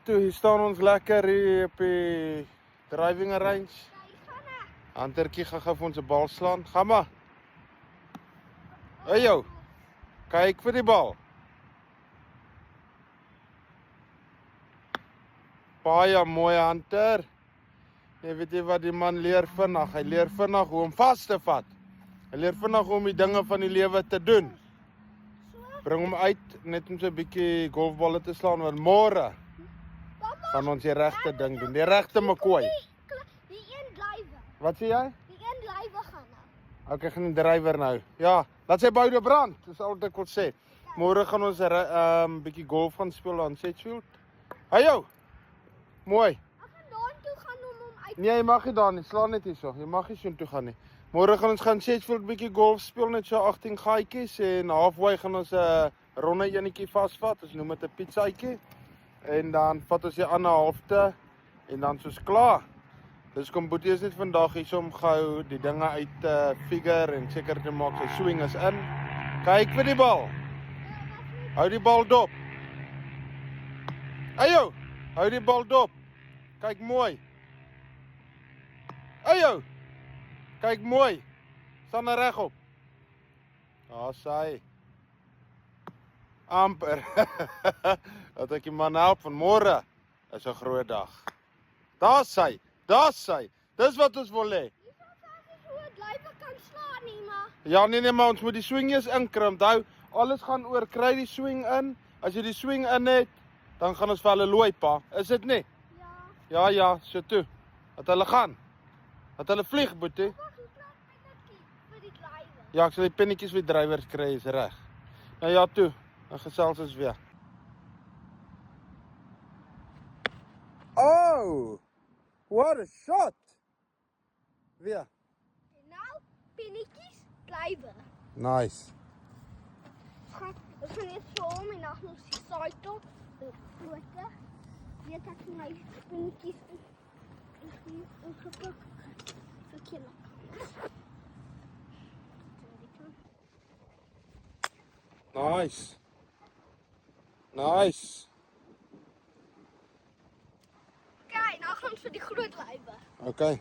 toe, hier staan ons lekker hier op die driving range. Huntertjie gaan gou vir ons 'n bal slaan. Gaan maar. Hey jou. Kyk vir die bal. Baie mooi Hunter. Jy weet jy wat die man leer vinnig. Hy leer vinnig hoe om vas te vat. Hy leer vinnig hoe om die dinge van die lewe te doen. Bring hom uit net om so 'n bietjie golfballe te slaan want môre gaan ons die regte ding doen. Die regte McCoy. Die een drywer. Wat sê jy? Die een drywer gaan nou. Okay, gaan die drywer nou. Ja, laat sy boude brand. Dis al wat ek wil sê. Môre gaan ons 'n bietjie golf gaan speel aan Sedgefield. Hey jou. Mooi. Ek gaan daartoe gaan om hom uit. Nee, jy mag nie daar nie. Slaan net hierso. Jy mag nie so toe gaan nie. Môre gaan ons gaan Sedgefield bietjie golf speel, net so 18 gaatjies en halfway gaan ons 'n ronde enetjie vasvat. Ons noem dit 'n pizzaatjie. En dan vat ons die ander halfte en dan soos klaar. Dis kom Boetie is net vandag hier om gou die dinge uit te figure en seker te maak sy swing is in. Kyk vir die bal. Hou die bal dop. Ayo, hou die bal dop. Kyk mooi. Ayo. Kyk mooi. Staan regop. Daar sy. Amper. Dat ek die man help van môre is 'n groot dag. Daar sy. Daar sy. Dis wat ons wil hê. Jy sal sê hoe 'n drywer kan slaan nie, maar Ja, nee, maar ons moet die swing eers inkrimp. Onthou, alles gaan oor kry die swing in. As jy die swing in het, dan gaan ons vir hulle looi, pa. Is dit nie? ja. Ja, so toe. Dat hulle gaan. Dat hulle vlieg, Boetie. Wag, hoe klaar pinnetjie vir die drywer. Ja, ek sal die pinnetjies vir die drywers kry, is reg. Nou ja, toe. Dan gesels ons weer. Oh! What a shot! Weer. En nou pinnetjies drywer. Nice. Ek gaan net so om en dan nog die saai toe. Groter. Weet ek my pinnetjies ingepik. Verkeer. Nice. Nice. Kyk, nou gaan ons vir die groot drywer. Okay.